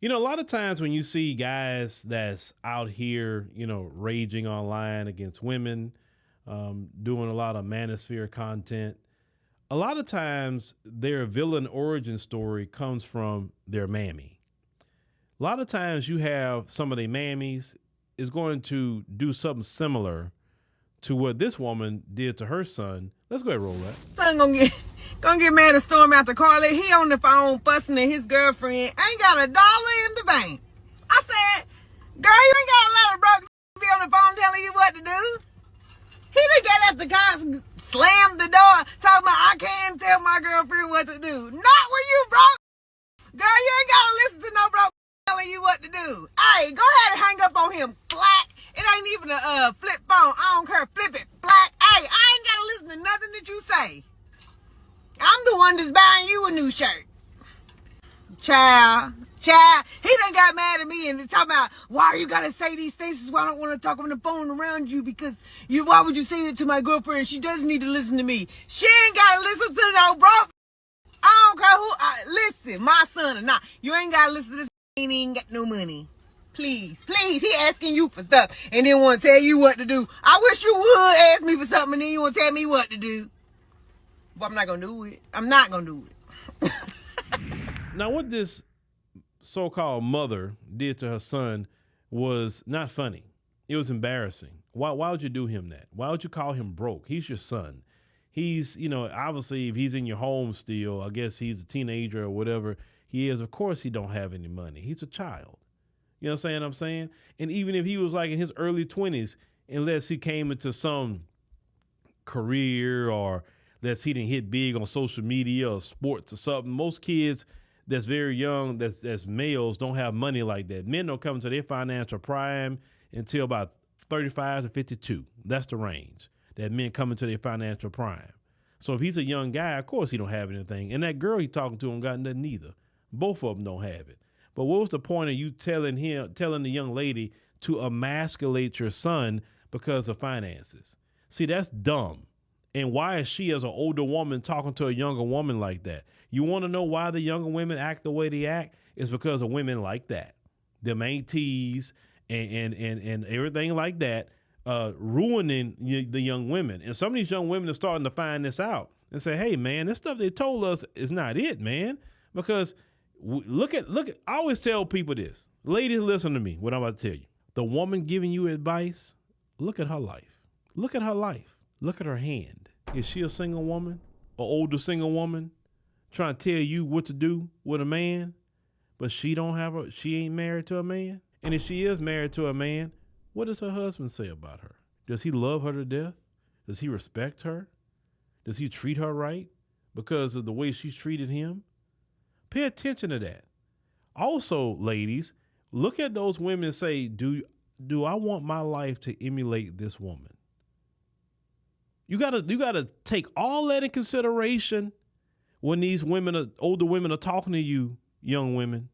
You know, a lot of times when you see guys that's out here, raging online against women, doing a lot of manosphere content, a lot of times their villain origin story comes from their mammy. A lot of times you have some of their mammies is going to do something similar to what this woman did to her son. Let's go ahead and roll that. Son gonna get mad and storm out the car. He on the phone fussing at his girlfriend. Ain't got $1 in the bank. I said, girl, you ain't gotta let a broke be on the phone telling you what to do. He done got at the car, slammed the door, talking about I can't tell my girlfriend what to do. Not when you broke. Girl, you ain't gotta listen to no broke telling you what to do. Hey, go ahead and hang up on him. Flat. It ain't even a flip phone. I don't care. Flip it. Flat. Hey, I ain't gotta listen to nothing that you say. I'm the one that's buying you a new shirt. Child. He done got mad at me and talking about, why are you gotta say these things? This is why I don't want to talk on the phone around you, because why would you say that to my girlfriend? She does need to listen to me. She ain't gotta listen to no broke. I don't care who. Listen, my son or not. You ain't gotta listen to this. He ain't got no money. Please. He asking you for stuff and then want to tell you what to do. I wish you would ask me for something and then you want to tell me what to do. But I'm not gonna do it. I'm not gonna do it. Now, what this so-called mother did to her son was not funny. It was embarrassing. Why would you do him that? Why would you call him broke? He's your son. He's, obviously if he's in your home still, I guess he's a teenager or whatever he is. Of course he don't have any money. He's a child. You know what I'm saying? And even if he was like in his early 20s, unless he came into some career or unless he didn't hit big on social media or sports or something, most kids that's very young, that's males, don't have money like that. Men don't come to their financial prime until about 35 to 52. That's the range that men come into their financial prime. So if he's a young guy, of course he don't have anything. And that girl he talking to don't got nothing either. Both of them don't have it. But what was the point of you telling the young lady to emasculate your son because of finances? See, that's dumb. And why is she, as an older woman, talking to a younger woman like that? You want to know why the younger women act the way they act? It's because of women like that. Them aunties and everything like that, ruining the young women. And some of these young women are starting to find this out and say, hey, man, this stuff they told us is not it, man. Because look at, I always tell people this. Ladies, listen to me, what I'm about to tell you. The woman giving you advice, look at her life. Look at her life. Look at her hand. Is she a single woman? An older single woman trying to tell you what to do with a man, but she ain't married to a man? And if she is married to a man, what does her husband say about her? Does he love her to death? Does he respect her? Does he treat her right because of the way she's treated him? Pay attention to that. Also, ladies, look at those women and say, do I want my life to emulate this woman? You gotta take all that in consideration when these older women are talking to you, young women.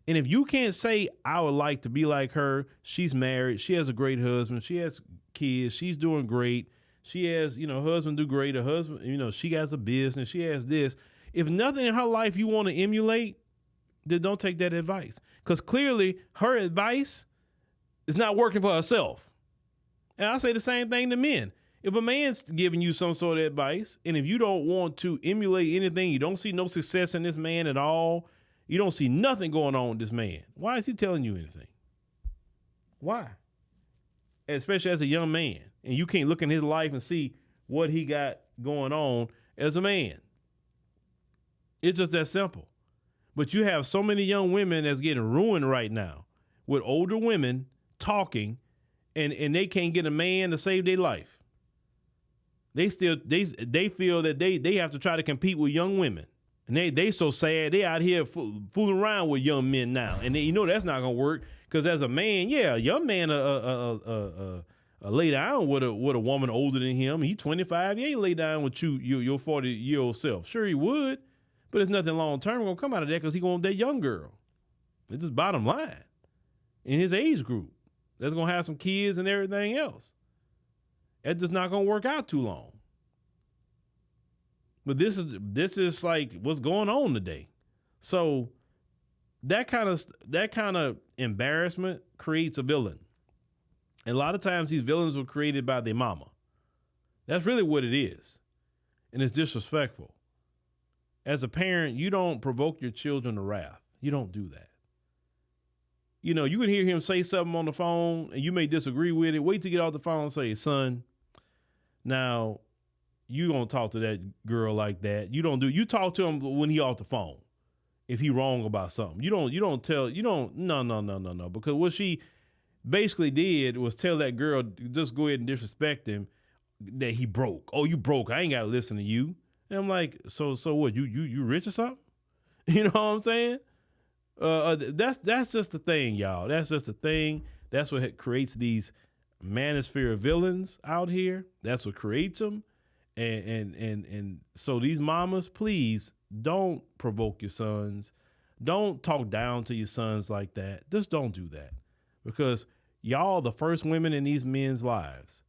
And if you can't say, I would like to be like her, she's married, she has a great husband, she has kids, she's doing great, she has, her husband do great, her husband, she has a business, she has this. If nothing in her life you want to emulate, then don't take that advice. Because clearly her advice is not working for herself. And I say the same thing to men. If a man's giving you some sort of advice, and if you don't want to emulate anything, you don't see no success in this man at all, you don't see nothing going on with this man, why is he telling you anything? Why? Especially as a young man, and you can't look in his life and see what he got going on as a man. It's just that simple. But you have so many young women that's getting ruined right now with older women talking, and they can't get a man to save their life. They feel that they have to try to compete with young women. And they so sad. They out here fooling around with young men now. And that's not going to work, because as a man, a young man lay down with a woman older than him. He's 25. He ain't lay down with your 40-year-old self. Sure he would, but there's nothing long-term going to come out of that, because he's going to date young girl. It's just bottom line. In his age group, that's going to have some kids and everything else. That's just not going to work out too long. But this is like what's going on today. So that kind of embarrassment creates a villain. And a lot of times these villains were created by their mama. That's really what it is. And it's disrespectful. As a parent, you don't provoke your children to wrath. You don't do that. You know, you can hear him say something on the phone and you may disagree with it. Wait to get off the phone and say, son, now you don't talk to that girl like that. You talk to him when he off the phone. If he wrong about something, no. Because what she basically did was tell that girl, just go ahead and disrespect him, that he broke. Oh, you broke. I ain't got to listen to you. And I'm like, so what? You rich or something? You know what I'm saying? That's just the thing, y'all. That's just the thing. That's what creates these manosphere villains out here. That's what creates them. And so these mamas, please don't provoke your sons. Don't talk down to your sons like that. Just don't do that, because y'all the first women in these men's lives,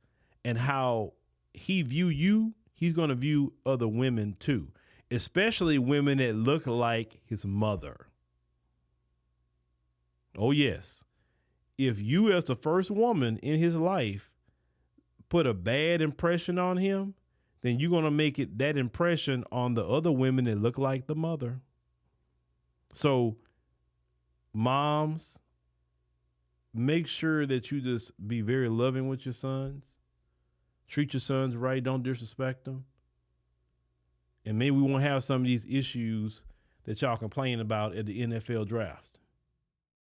and how he view you, he's going to view other women too, especially women that look like his mother. Oh, yes. If you, as the first woman in his life, put a bad impression on him, then you're going to make it that impression on the other women that look like the mother. So, moms, make sure that you just be very loving with your sons. Treat your sons right. Don't disrespect them. And maybe we won't have some of these issues that y'all complain about at the NFL draft.